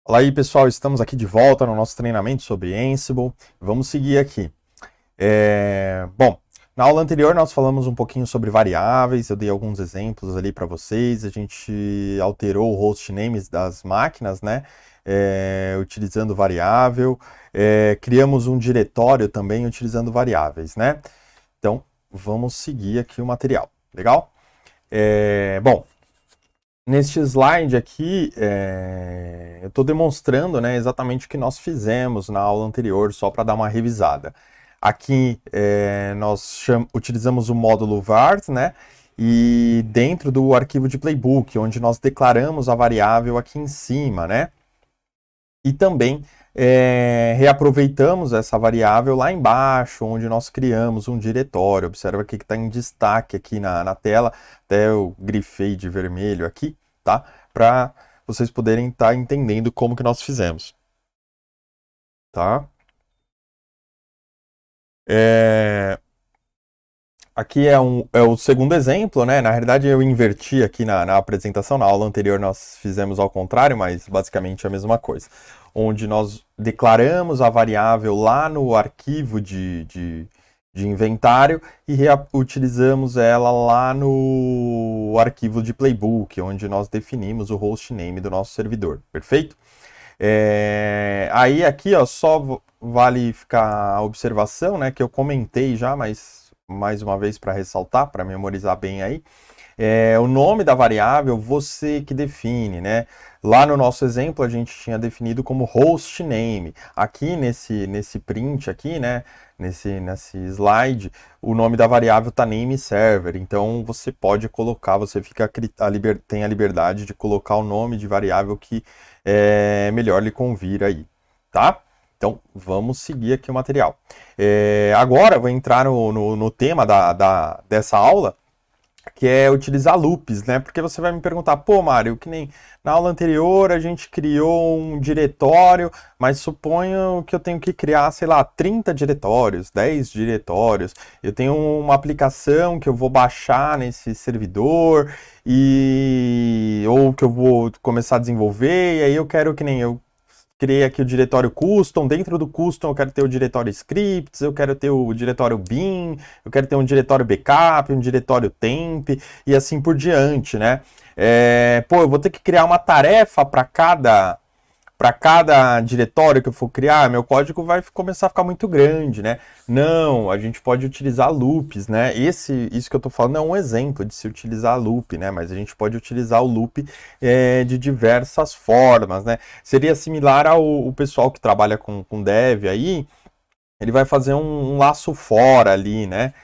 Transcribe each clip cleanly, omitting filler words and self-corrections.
Olá aí, pessoal, estamos aqui de volta no nosso treinamento sobre Ansible. Vamos seguir aqui. Bom, na aula anterior nós falamos um pouquinho sobre variáveis, eu dei alguns exemplos ali para vocês, a gente alterou o host names das máquinas, né? Utilizando variável, criamos um diretório também utilizando variáveis, né? Então, vamos seguir aqui o material, legal? Bom, neste slide aqui, eu estou demonstrando, né, exatamente o que nós fizemos na aula anterior, só para dar uma revisada. Aqui nós utilizamos o módulo vars, né, e dentro do arquivo de playbook, onde nós declaramos a variável aqui em cima, né, e também reaproveitamos essa variável lá embaixo, onde nós criamos um diretório. Observa aqui que está em destaque aqui na tela, até eu grifei de vermelho aqui, tá? Para vocês poderem estar entendendo como que nós fizemos, tá? Aqui é o segundo exemplo, né? Na realidade, eu inverti aqui na apresentação. Na aula anterior nós fizemos ao contrário, mas basicamente é a mesma coisa. Onde nós declaramos a variável lá no arquivo de inventário e reutilizamos ela lá no arquivo de playbook, onde nós definimos o hostname do nosso servidor. Perfeito? Aí aqui, ó, só vale ficar a observação, né? Que eu comentei já, mas mais uma vez para ressaltar, para memorizar bem aí, o nome da variável você que define, né? Lá no nosso exemplo a gente tinha definido como hostname. Aqui nesse print aqui, né? Nesse slide, o nome da variável está name server. Então você pode colocar, você fica tem a liberdade de colocar o nome de variável que melhor lhe convir aí, tá? Então, vamos seguir aqui o material. Agora, eu vou entrar no tema dessa aula, que é utilizar loops, né? Porque você vai me perguntar, pô, Mário, que nem na aula anterior a gente criou um diretório, mas suponho que eu tenho que criar, sei lá, 30 diretórios, 10 diretórios. Eu tenho uma aplicação que eu vou baixar nesse servidor ou que eu vou começar a desenvolver, e aí eu quero que nem eu criei aqui o diretório custom, dentro do custom eu quero ter o diretório scripts, eu quero ter o diretório bin, eu quero ter um diretório backup, um diretório temp e assim por diante, né? Eu vou ter que criar uma tarefa para cada diretório que eu for criar, meu código vai começar a ficar muito grande, né? Não, a gente pode utilizar loops, né? Isso que eu estou falando é um exemplo de se utilizar loop, né? Mas a gente pode utilizar o loop de diversas formas, né? Seria similar ao pessoal que trabalha com dev aí, ele vai fazer um laço for ali, né?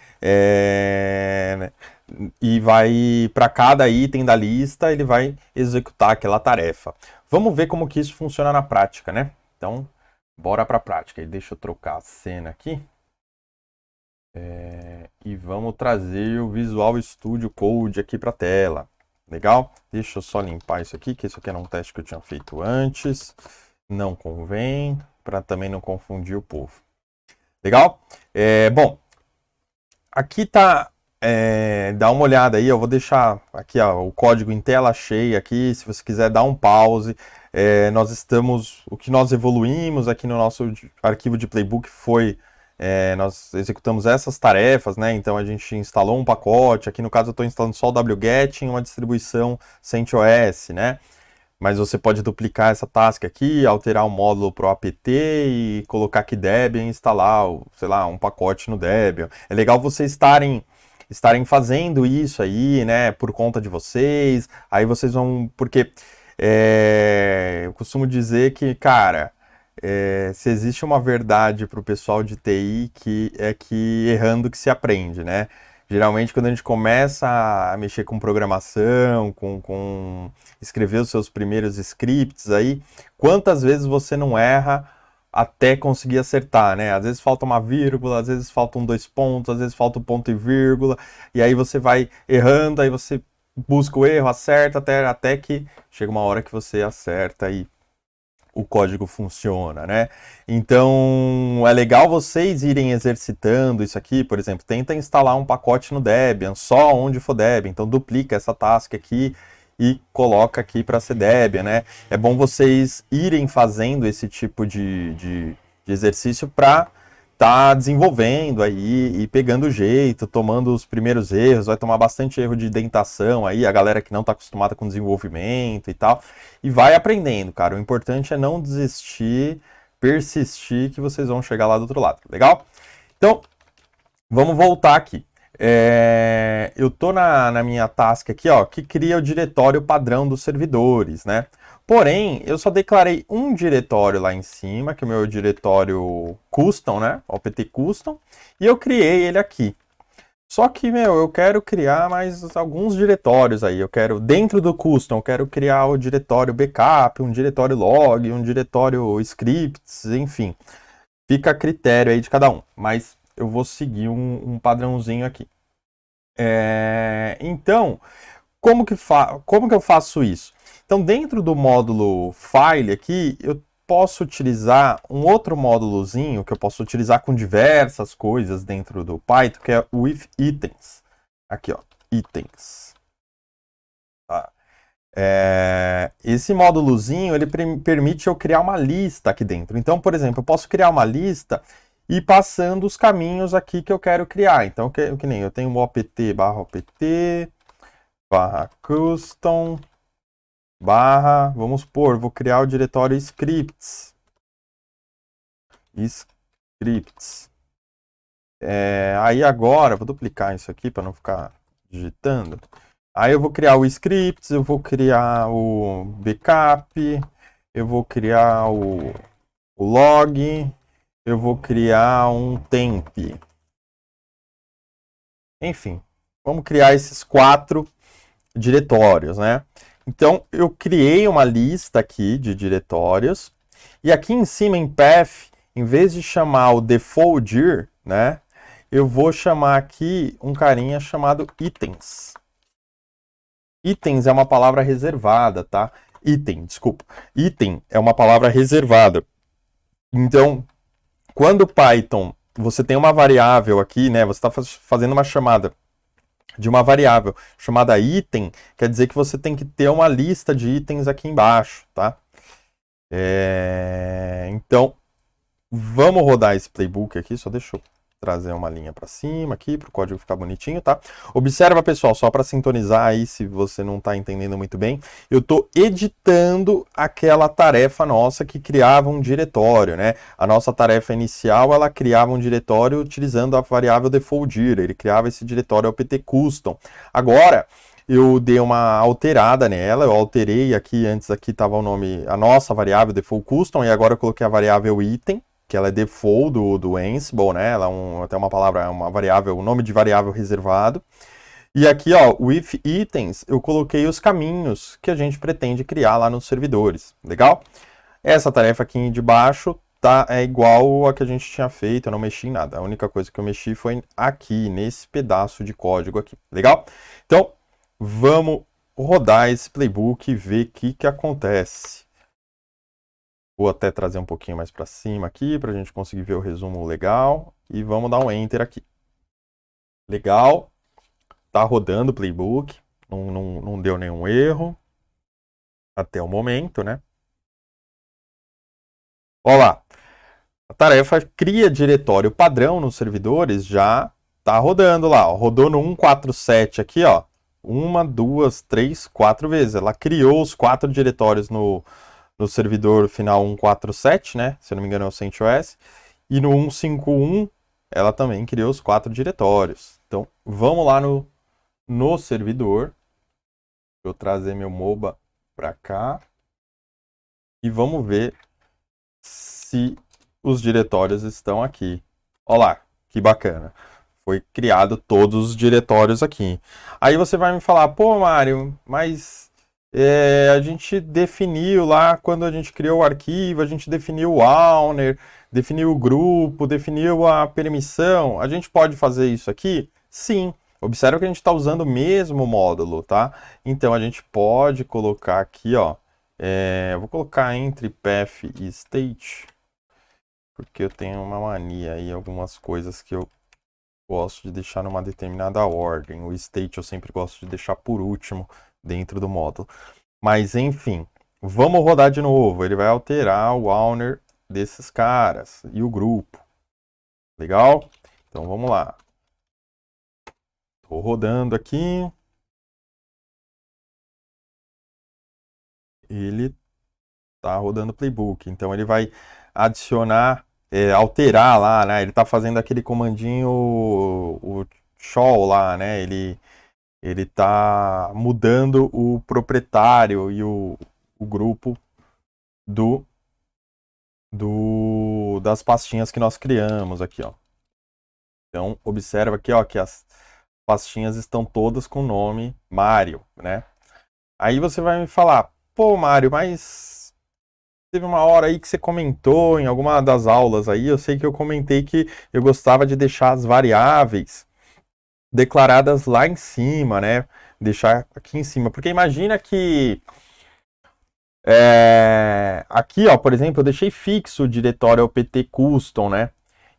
E vai para cada item da lista, ele vai executar aquela tarefa. Vamos ver como que isso funciona na prática, né? Então, bora para a prática. Deixa eu trocar a cena aqui. E vamos trazer o Visual Studio Code aqui para a tela. Legal? Deixa eu só limpar isso aqui, que isso aqui era um teste que eu tinha feito antes. Não convém, para também não confundir o povo. Legal? Bom, aqui tá. Dá uma olhada aí, eu vou deixar aqui ó, o código em tela cheia aqui, se você quiser dar um pause. O que nós evoluímos aqui no nosso arquivo de playbook foi nós executamos essas tarefas, né? Então a gente instalou um pacote. Aqui no caso eu estou instalando só o wget em uma distribuição CentOS, né? Mas você pode duplicar essa task aqui, alterar o módulo para o apt e colocar aqui Debian e instalar, sei lá, um pacote no Debian. É legal vocês estarem fazendo isso aí, né, por conta de vocês. Aí vocês vão, porque eu costumo dizer que, cara, se existe uma verdade para o pessoal de TI, que é que errando que se aprende, né? Geralmente, quando a gente começa a mexer com programação, com escrever os seus primeiros scripts aí, quantas vezes você não erra até conseguir acertar, né? Às vezes falta uma vírgula, às vezes faltam dois pontos, às vezes falta um ponto e vírgula, e aí você vai errando, aí você busca o erro, acerta, até que chega uma hora que você acerta e o código funciona, né? Então, é legal vocês irem exercitando isso aqui, por exemplo, tenta instalar um pacote no Debian, só onde for Debian, então duplica essa task aqui e coloca aqui para ser Debian, né? É bom vocês irem fazendo esse tipo de exercício para tá desenvolvendo aí e pegando o jeito, tomando os primeiros erros, vai tomar bastante erro de indentação aí, a galera que não está acostumada com desenvolvimento e tal, e vai aprendendo, cara. O importante é não desistir, persistir, que vocês vão chegar lá do outro lado, legal? Então, vamos voltar aqui. Eu tô na minha task aqui, ó, que cria o diretório padrão dos servidores, né? Porém, eu só declarei um diretório lá em cima, que é o meu diretório custom, né? O PT custom, e eu criei ele aqui. Só que, meu, eu quero criar mais alguns diretórios aí. Eu quero, dentro do custom, eu quero criar o diretório backup, um diretório log, um diretório scripts, enfim. Fica a critério aí de cada um. Mas eu vou seguir um padrãozinho aqui. Então, como que eu faço isso? Então, dentro do módulo file aqui, eu posso utilizar um outro módulozinho que eu posso utilizar com diversas coisas dentro do Python, que é o with itens. Aqui, ó, itens. Tá. Esse módulozinho, ele permite eu criar uma lista aqui dentro. Então, por exemplo, eu posso criar uma lista e passando os caminhos aqui que eu quero criar. Então, que nem eu tenho o opt barra custom barra, vamos supor, vou criar o diretório scripts. Scripts. Aí agora, vou duplicar isso aqui para não ficar digitando. Aí eu vou criar o scripts, eu vou criar o backup, eu vou criar o log, eu vou criar um temp. Enfim, vamos criar esses 4 diretórios, né? Então, eu criei uma lista aqui de diretórios, e aqui em cima, em path, em vez de chamar o default dir, né, eu vou chamar aqui um carinha chamado itens. Itens é uma palavra reservada, tá? Item, desculpa. Item é uma palavra reservada. Então, quando o Python, você tem uma variável aqui, né, você está fazendo uma chamada de uma variável chamada item, quer dizer que você tem que ter uma lista de itens aqui embaixo, tá? Então, vamos rodar esse playbook aqui, só deixa eu trazer uma linha para cima aqui, para o código ficar bonitinho, tá? Observa, pessoal, só para sintonizar aí, se você não está entendendo muito bem, eu estou editando aquela tarefa nossa que criava um diretório, né? A nossa tarefa inicial, ela criava um diretório utilizando a variável default-dir, ele criava esse diretório opt custom. Agora, eu dei uma alterada nela, eu alterei aqui, antes aqui estava o nome, a nossa variável default custom, e agora eu coloquei a variável item, que ela é default do Ansible, né? Ela é até uma palavra, uma variável, o nome de variável reservado. E aqui, ó, with itens, eu coloquei os caminhos que a gente pretende criar lá nos servidores. Legal? Essa tarefa aqui de baixo é igual a que a gente tinha feito, eu não mexi em nada. A única coisa que eu mexi foi aqui, nesse pedaço de código aqui. Legal? Então, vamos rodar esse playbook e ver o que acontece. Vou até trazer um pouquinho mais para cima aqui, para a gente conseguir ver o resumo legal. E vamos dar um Enter aqui. Legal. Tá rodando o playbook. Não deu nenhum erro. Até o momento, né? Olha lá. A tarefa cria diretório padrão nos servidores já tá rodando lá. Ó. Rodou no 147 aqui, ó. 1, 2, 3, 4 vezes. Ela criou os 4 diretórios no servidor final 147, né? Se eu não me engano é o CentOS. E no 151, ela também criou os 4 diretórios. Então, vamos lá no servidor. Deixa eu trazer meu MOBA para cá. E vamos ver se os diretórios estão aqui. Olha lá, que bacana. Foi criado todos os diretórios aqui. Aí você vai me falar, pô, Mário, mas a gente definiu lá, quando a gente criou o arquivo, a gente definiu o owner, definiu o grupo, definiu a permissão. A gente pode fazer isso aqui? Sim. Observa que a gente está usando o mesmo módulo, tá? Então, a gente pode colocar aqui, ó. Vou colocar entre path e state, porque eu tenho uma mania aí, algumas coisas que eu gosto de deixar numa determinada ordem. O state eu sempre gosto de deixar por último, dentro do módulo. Mas enfim, vamos rodar de novo. Ele vai alterar o owner desses caras e o grupo. Legal? Então vamos lá. Estou rodando aqui. Ele está rodando o playbook. Então ele vai adicionar, alterar lá, né? Ele está fazendo aquele comandinho, o show lá, né? Ele está mudando o proprietário e o grupo das pastinhas que nós criamos aqui, ó. Então, observa aqui, ó, que as pastinhas estão todas com o nome Mário, né? Aí você vai me falar, pô, Mário, mas teve uma hora aí que você comentou em alguma das aulas aí, eu sei que eu comentei que eu gostava de deixar as variáveis declaradas lá em cima, né? Deixar aqui em cima, porque imagina que aqui, ó, por exemplo, eu deixei fixo o diretório opt custom, né?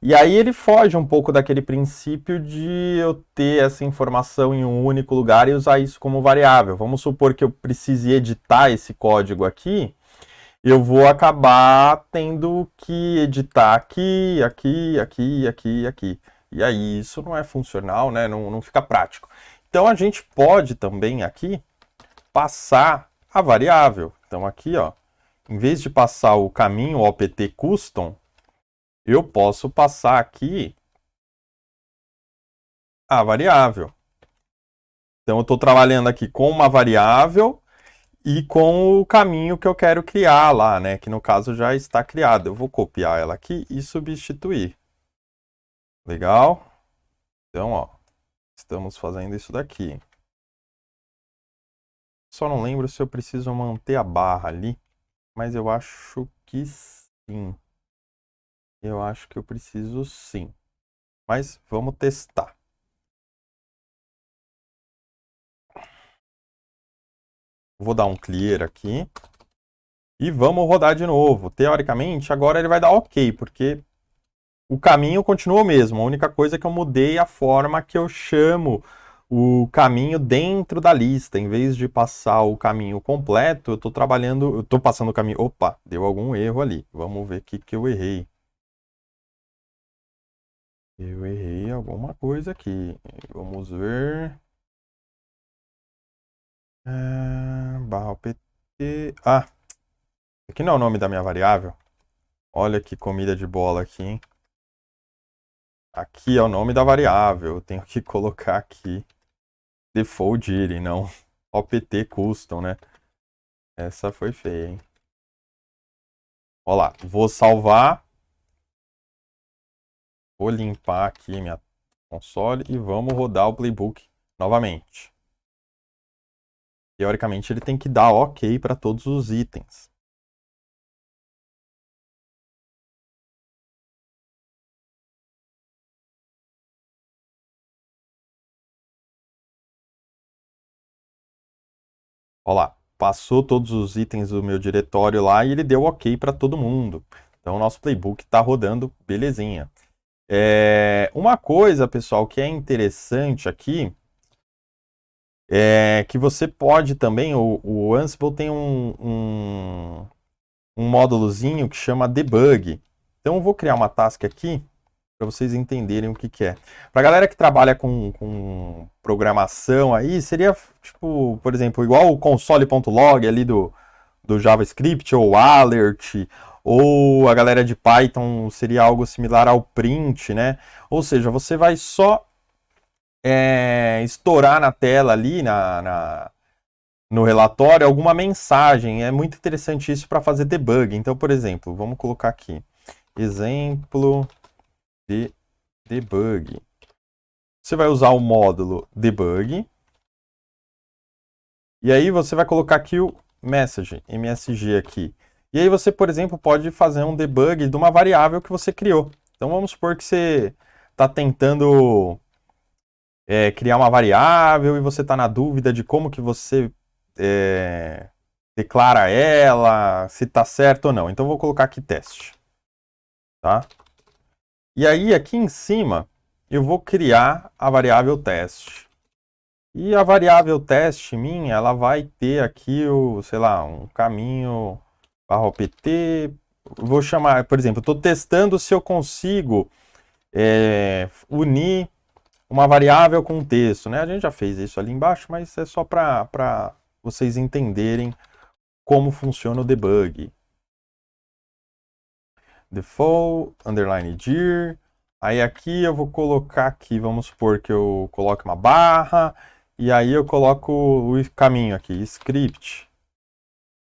E aí ele foge um pouco daquele princípio de eu ter essa informação em um único lugar e usar isso como variável. Vamos supor que eu precise editar esse código aqui, eu vou acabar tendo que editar aqui, aqui, aqui, aqui, aqui. E aí isso não é funcional, né? Não fica prático. Então a gente pode também aqui passar a variável. Então aqui, ó, em vez de passar o caminho opt custom, eu posso passar aqui a variável. Então eu estou trabalhando aqui com uma variável e com o caminho que eu quero criar lá, né? Que no caso já está criado. Eu vou copiar ela aqui e substituir. Legal? Então, ó, estamos fazendo isso daqui. Só não lembro se eu preciso manter a barra ali, mas eu acho que sim. Eu acho que eu preciso sim. Mas vamos testar. Vou dar um clear aqui. E vamos rodar de novo. Teoricamente, agora ele vai dar OK, porque o caminho continua o mesmo. A única coisa é que eu mudei a forma que eu chamo o caminho dentro da lista. Em vez de passar o caminho completo, eu estou trabalhando, eu estou passando o caminho. Opa, deu algum erro ali. Vamos ver o que eu errei. Eu errei alguma coisa aqui. Vamos ver. Barra PT. Ah, aqui não é o nome da minha variável. Olha que comida de bola aqui, hein? Aqui é o nome da variável. Eu tenho que colocar aqui default dir e não opt custom, né? Essa foi feia, hein? Olha lá, vou salvar. Vou limpar aqui minha console e vamos rodar o playbook novamente. Teoricamente ele tem que dar OK para todos os itens. Olha lá, passou todos os itens do meu diretório lá e ele deu OK para todo mundo. Então o nosso playbook está rodando belezinha. Uma coisa, pessoal, que é interessante aqui é que você pode também, o Ansible tem um módulozinho que chama debug. Então eu vou criar uma task aqui para vocês entenderem o que é. Para a galera que trabalha com programação aí, seria tipo, por exemplo, igual o console.log ali do JavaScript, ou alert, ou a galera de Python seria algo similar ao print, né? Ou seja, você vai só estourar na tela ali, no relatório, alguma mensagem. É muito interessante isso para fazer debug. Então, por exemplo, vamos colocar aqui, exemplo de debug. Você vai usar o módulo debug. E aí você vai colocar aqui o message, MSG aqui. E aí você, por exemplo, pode fazer um debug de uma variável que você criou. Então vamos supor que você está tentando criar uma variável e você está na dúvida de como que você declara ela, se está certo ou não. Então vou colocar aqui teste. Tá? E aí aqui em cima eu vou criar a variável teste. E a variável teste minha, ela vai ter aqui o, sei lá, um caminho barra opt. Vou chamar, por exemplo, estou testando se eu consigo unir uma variável com um texto, né? A gente já fez isso ali embaixo, mas é só para vocês entenderem como funciona o debug. Default, underline dir. Aí aqui eu vou colocar aqui, vamos supor que eu coloque uma barra, e aí eu coloco o caminho aqui, script.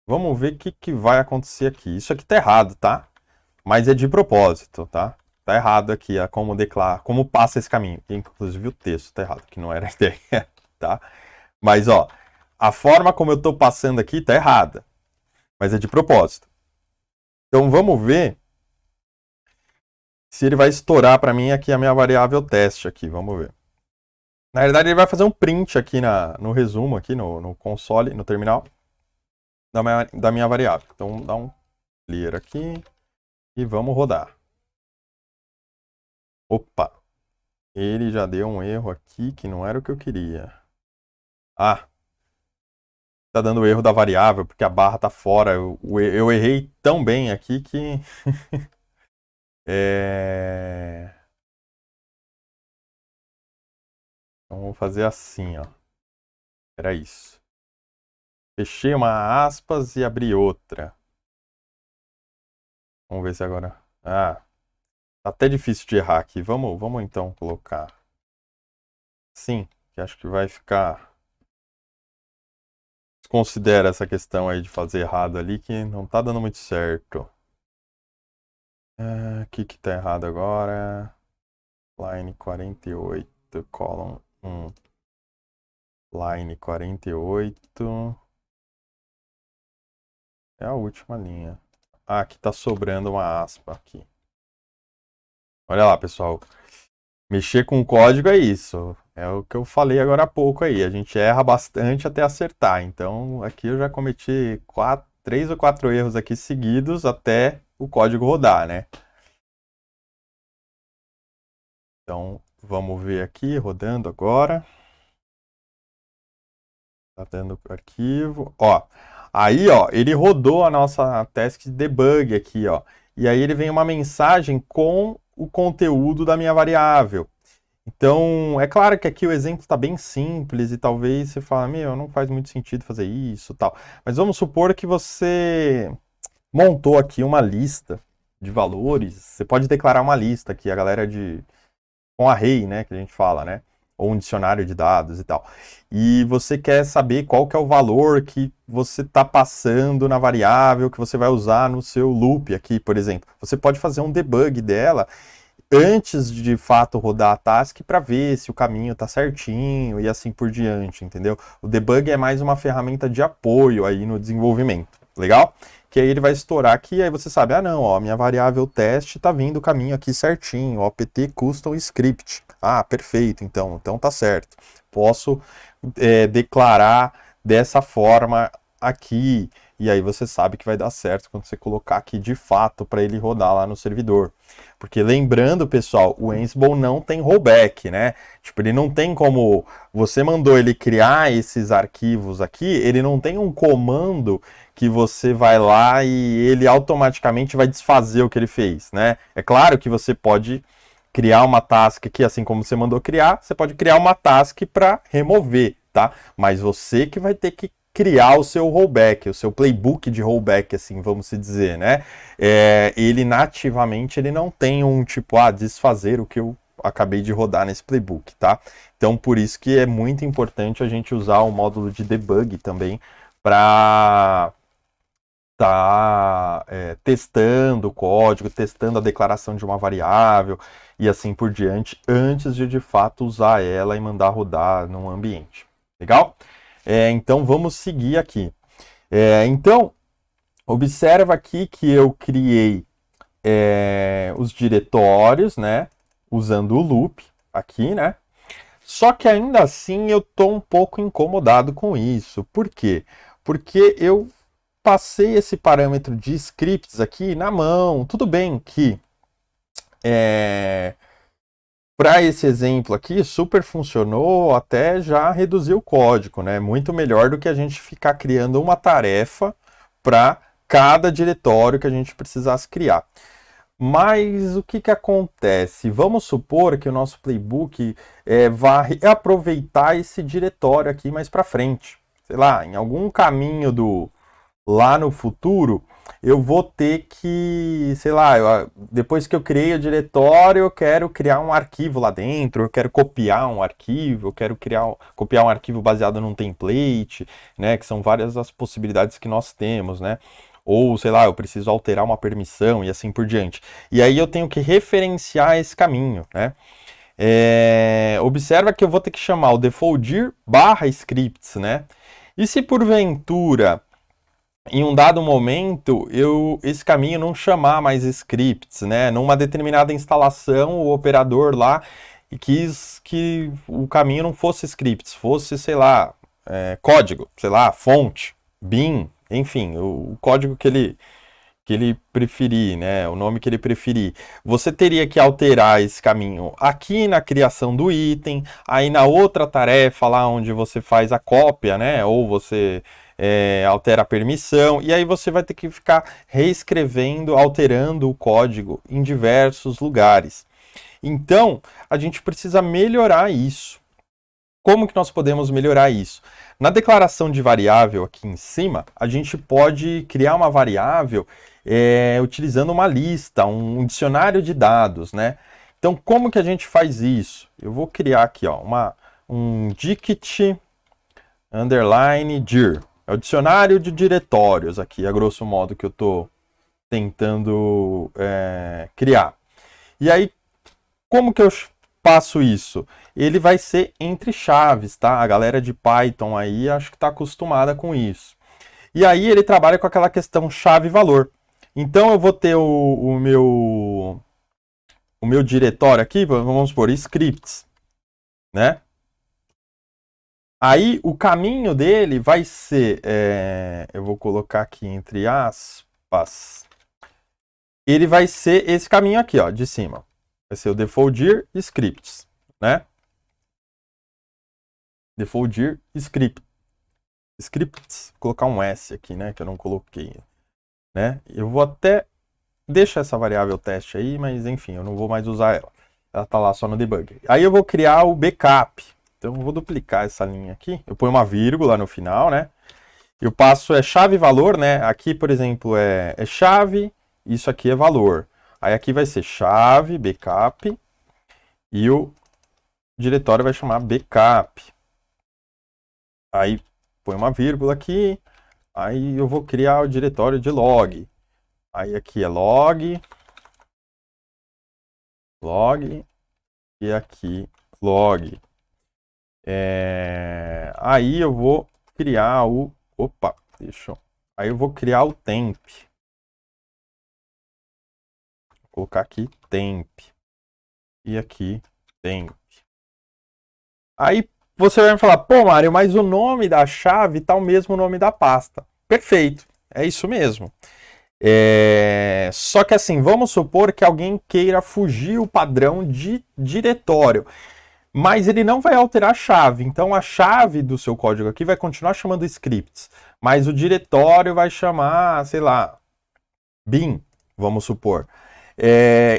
Vamos ver o que vai acontecer aqui. Isso aqui tá errado, tá? Mas é de propósito, tá? Tá errado aqui, como declara, como passa esse caminho. Inclusive o texto tá errado, que não era a ideia, tá? Mas ó, a forma como eu tô passando aqui tá errada, mas é de propósito. Então vamos ver se ele vai estourar para mim aqui a minha variável teste aqui, vamos ver. Na verdade ele vai fazer um print aqui no resumo, aqui no console, no terminal, da minha variável. Então dá um clear aqui e vamos rodar. Opa, ele já deu um erro aqui que não era o que eu queria. Ah, tá dando erro da variável porque a barra tá fora. Eu errei tão bem aqui que... Então vamos fazer assim, ó. Era isso. Fechei uma aspas e abri outra. Vamos ver se agora... Ah, tá até difícil de errar aqui. Vamos então colocar. Sim, que acho que vai ficar... Considera essa questão aí de fazer errado ali que não tá dando muito certo. O que tá errado agora? Line 48, column 1. Line 48. É a última linha. Ah, aqui tá sobrando uma aspa aqui. Olha lá, pessoal. Mexer com código é isso. É o que eu falei agora há pouco aí. A gente erra bastante até acertar. Então, aqui eu já cometi 3 ou 4 erros aqui seguidos até o código rodar, né? Então, vamos ver aqui, rodando agora. Tá dando arquivo. Ó, aí, ó, ele rodou a nossa task de debug aqui, ó. E aí ele vem uma mensagem com o conteúdo da minha variável. Então, é claro que aqui o exemplo está bem simples e talvez você fale, meu, não faz muito sentido fazer isso, tal. Mas vamos supor que você montou aqui uma lista de valores. Você pode declarar uma lista aqui, a galera com array, né, que a gente fala, né? Ou um dicionário de dados e tal. E você quer saber qual que é o valor que você está passando na variável que você vai usar no seu loop aqui, por exemplo. Você pode fazer um debug dela antes de fato rodar a task para ver se o caminho está certinho e assim por diante, entendeu? O debug é mais uma ferramenta de apoio aí no desenvolvimento, legal? Que aí ele vai estourar aqui, aí você sabe, ah não, ó, minha variável teste está vindo o caminho aqui certinho, opt custom script. Ah, perfeito, então tá certo. Posso declarar dessa forma aqui, e aí você sabe que vai dar certo quando você colocar aqui de fato para ele rodar lá no servidor. Porque lembrando, pessoal, o Ansible não tem rollback, né? Tipo, ele não tem como... Você mandou ele criar esses arquivos aqui, ele não tem um comando que você vai lá e ele automaticamente vai desfazer o que ele fez, né? É claro que você pode criar uma task aqui, assim como você mandou criar, você pode criar uma task para remover, tá? Mas você que vai ter que criar o seu rollback, o seu playbook de rollback, assim, vamos se dizer, né? Ele nativamente ele não tem um tipo, desfazer o que eu acabei de rodar nesse playbook, tá? Então, por isso que é muito importante a gente usar o módulo de debug também para testando o código, testando a declaração de uma variável e assim por diante, antes de fato usar ela e mandar rodar num ambiente. Legal? Então vamos seguir aqui. Então, observa aqui que eu criei os diretórios, né? Usando o loop aqui, né? Só que ainda assim eu estou um pouco incomodado com isso. Por quê? Porque eu passei esse parâmetro de scripts aqui na mão. Tudo bem que Para esse exemplo aqui, super funcionou, até já reduziu o código, né? Muito melhor do que a gente ficar criando uma tarefa para cada diretório que a gente precisasse criar. Mas o que, que acontece? Vamos supor que o nosso playbook vai reaproveitar esse diretório aqui mais para frente. Sei lá, em algum caminho do lá no futuro, eu vou ter que, sei lá, depois que eu criei o diretório, eu quero criar um arquivo lá dentro, eu quero copiar um arquivo, eu quero copiar um arquivo baseado num template, né, que são várias as possibilidades que nós temos, né? Ou, sei lá, eu preciso alterar uma permissão e assim por diante. E aí eu tenho que referenciar esse caminho, né? Observa que eu vou ter que chamar o defaultdir barra scripts, né? E se porventura em um dado momento, esse caminho não chamar mais scripts, né? Numa determinada instalação, o operador lá quis que o caminho não fosse scripts, fosse, sei lá, código, sei lá, fonte, bin, enfim, o código que ele preferir, né? O nome que ele preferir. Você teria que alterar esse caminho aqui na criação do item, aí na outra tarefa lá onde você faz a cópia, né? Ou você altera a permissão, e aí você vai ter que ficar reescrevendo, alterando o código em diversos lugares. Então, a gente precisa melhorar isso. Como que nós podemos melhorar isso? Na declaração de variável aqui em cima, a gente pode criar uma variável utilizando uma lista, um dicionário de dados, né? Então, como que a gente faz isso? Eu vou criar aqui, ó, um dict underline dir. É o dicionário de diretórios aqui, a grosso modo, que eu estou tentando criar. E aí, como que eu passo isso? Ele vai ser entre chaves, tá? A galera de Python aí acho que está acostumada com isso. E aí ele trabalha com aquela questão chave-valor. Então eu vou ter o meu diretório aqui, vamos supor, scripts, né? Aí o caminho dele vai ser, eu vou colocar aqui entre aspas, ele vai ser esse caminho aqui, ó, de cima. Vai ser o defaultdir scripts, né? Defaultdir scripts, vou colocar um S aqui, né, que eu não coloquei, né? Eu vou até deixar essa variável teste aí, mas enfim, eu não vou mais usar ela. Ela tá lá só no debug. Aí eu vou criar o backup. Então eu vou duplicar essa linha aqui. Eu ponho uma vírgula no final, né? E o passo é chave valor, né? Aqui, por exemplo, é chave, isso aqui é valor. Aí aqui vai ser chave, backup, e o diretório vai chamar backup. Aí põe uma vírgula aqui, aí eu vou criar o diretório de log. Aí aqui é log, e aqui log. Aí eu vou criar aí eu vou criar o temp. Vou colocar aqui temp. E aqui temp. Aí você vai me falar, pô, Mário, mas o nome da chave tá o mesmo nome da pasta. Perfeito, é isso mesmo. Só que assim, vamos supor que alguém queira fugir o padrão de diretório, mas ele não vai alterar a chave. Então a chave do seu código aqui vai continuar chamando scripts, mas o diretório vai chamar, sei lá, bin, vamos supor.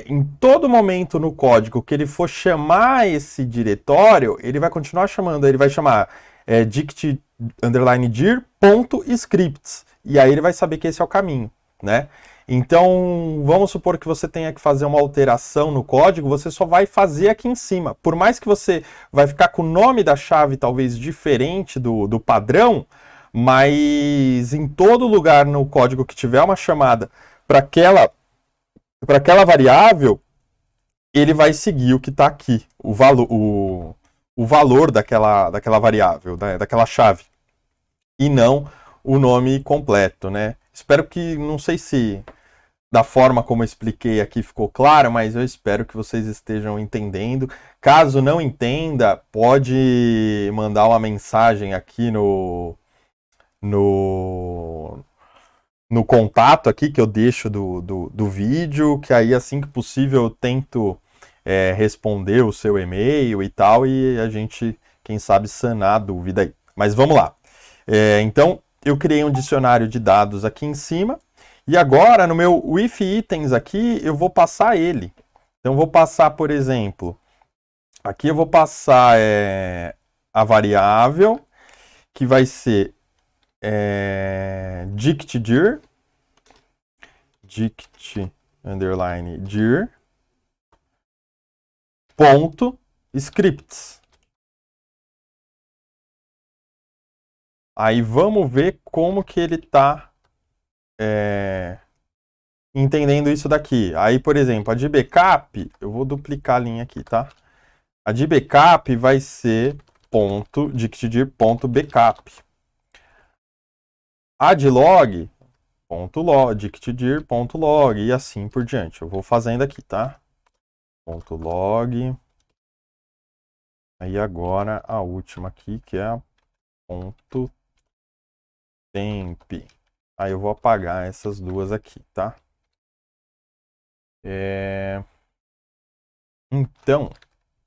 Em todo momento no código que ele for chamar esse diretório, ele vai continuar chamando, ele vai chamar dict underline dir.scripts, e aí ele vai saber que esse é o caminho, né? Então, vamos supor que você tenha que fazer uma alteração no código, você só vai fazer aqui em cima. Por mais que você vai ficar com o nome da chave talvez diferente do padrão, mas em todo lugar no código que tiver uma chamada para aquela variável, ele vai seguir o que está aqui, o valor daquela variável, né, daquela chave, e não o nome completo, né? Espero que, não sei se da forma como eu expliquei aqui ficou claro, mas eu espero que vocês estejam entendendo. Caso não entenda, pode mandar uma mensagem aqui no contato aqui que eu deixo do vídeo, que aí assim que possível eu tento responder o seu e-mail e tal, e a gente, quem sabe, sanar a dúvida aí. Mas vamos lá. Então, eu criei um dicionário de dados aqui em cima, e agora no meu with itens aqui, eu vou passar ele. Então, eu vou passar, por exemplo, aqui eu vou passar a variável, que vai ser dict_dir, dict_dir, ponto, scripts. Aí vamos ver como que ele está entendendo isso daqui. Aí, por exemplo, a de backup, eu vou duplicar a linha aqui, tá? A de backup vai ser ponto, dict_dir.backup. A de log, ponto log, dict_dir.log e assim por diante. Eu vou fazendo aqui, tá? Ponto log. Aí agora a última aqui, que é a ponto temp. Aí eu vou apagar essas duas aqui, tá? Então,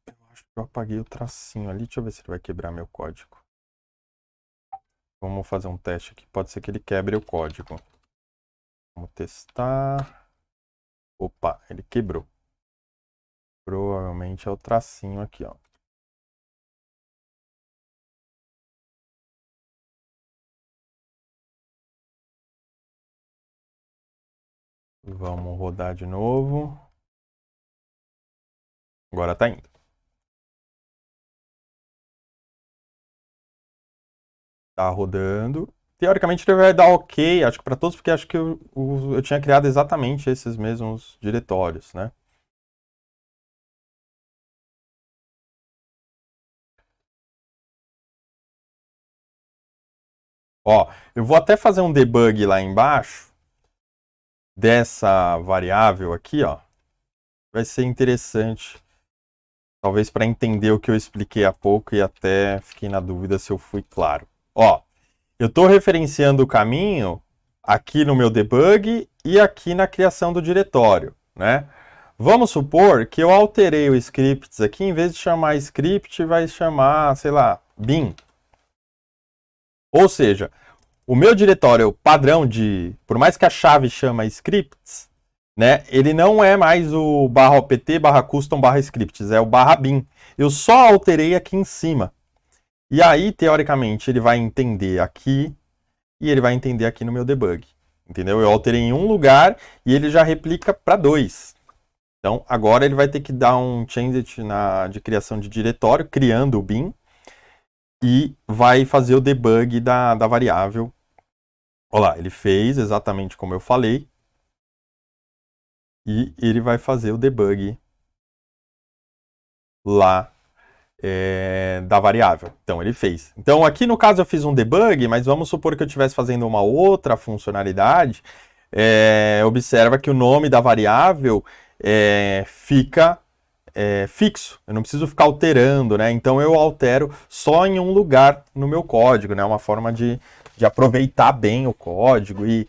eu acho que eu apaguei o tracinho ali. Deixa eu ver se ele vai quebrar meu código. Vamos fazer um teste aqui. Pode ser que ele quebre o código. Vamos testar. Opa, ele quebrou. Provavelmente é o tracinho aqui, ó. Vamos rodar de novo. Agora tá indo. Tá rodando. Teoricamente ele vai dar ok, acho que para todos, porque acho que eu tinha criado exatamente esses mesmos diretórios, né? Ó, eu vou até fazer um debug lá embaixo dessa variável aqui, ó. Vai ser interessante, talvez para entender o que eu expliquei há pouco e até fiquei na dúvida se eu fui claro. Ó, eu estou referenciando o caminho aqui no meu debug e aqui na criação do diretório, né? Vamos supor que eu alterei o scripts aqui, em vez de chamar script, vai chamar, sei lá, bin. Ou seja, o meu diretório padrão por mais que a chave chama scripts, né, ele não é mais o /opt, /custom, /scripts, é o /bin. Eu só alterei aqui em cima. E aí, teoricamente, ele vai entender aqui e ele vai entender aqui no meu debug. Entendeu? Eu alterei em um lugar e ele já replica para dois. Então, agora ele vai ter que dar um change de criação de diretório, criando o bin, e vai fazer o debug da variável. Olha lá, ele fez exatamente como eu falei, e ele vai fazer o debug lá da variável. Então, ele fez. Então, aqui no caso eu fiz um debug, mas vamos supor que eu estivesse fazendo uma outra funcionalidade. Observa que o nome da variável fica fixo, eu não preciso ficar alterando, né? Então eu altero só em um lugar no meu código, né? Uma forma de aproveitar bem o código e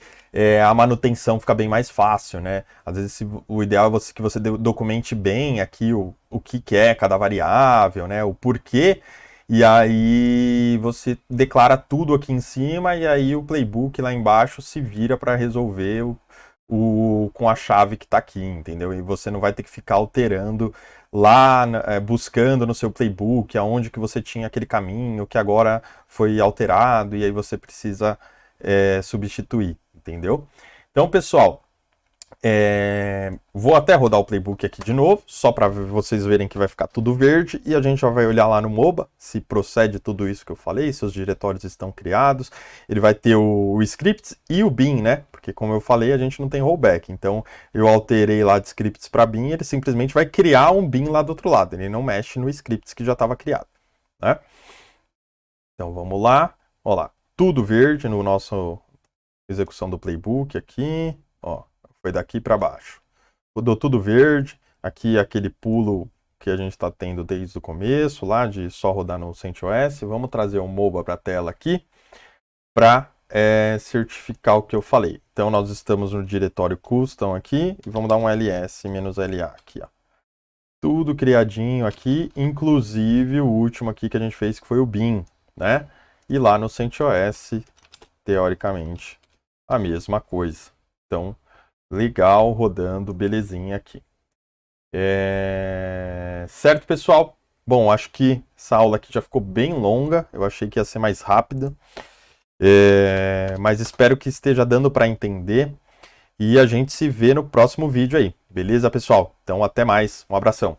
a manutenção fica bem mais fácil, né? Às vezes o ideal é que você documente bem aqui o que é cada variável, né? O porquê, e aí você declara tudo aqui em cima e aí o playbook lá embaixo se vira para resolver com a chave que está aqui, entendeu? E você não vai ter que ficar alterando lá, buscando no seu playbook aonde que você tinha aquele caminho que agora foi alterado e aí você precisa substituir, entendeu? Então, pessoal, vou até rodar o playbook aqui de novo, só para vocês verem que vai ficar tudo verde, e a gente já vai olhar lá no MOBA, se procede tudo isso que eu falei, se os diretórios estão criados. Ele vai ter o scripts e o bin, né? Porque como eu falei, a gente não tem rollback, então eu alterei lá de scripts para bin, ele simplesmente vai criar um bin lá do outro lado, ele não mexe no scripts que já estava criado, né? Então vamos lá, olha lá, tudo verde no nosso execução do playbook aqui, ó. Foi daqui para baixo. Mudou tudo verde. Aqui aquele pulo que a gente está tendo desde o começo, lá de só rodar no CentOS. Vamos trazer o MOBA para a tela aqui para certificar o que eu falei. Então nós estamos no diretório custom aqui e vamos dar um ls-la aqui, ó. Tudo criadinho aqui, inclusive o último aqui que a gente fez, que foi o BIM, né? E lá no CentOS, teoricamente, a mesma coisa. Então, legal, rodando, belezinha aqui. Certo, pessoal? Bom, acho que essa aula aqui já ficou bem longa. Eu achei que ia ser mais rápida. Mas espero que esteja dando para entender. E a gente se vê no próximo vídeo aí. Beleza, pessoal? Então, até mais. Um abração.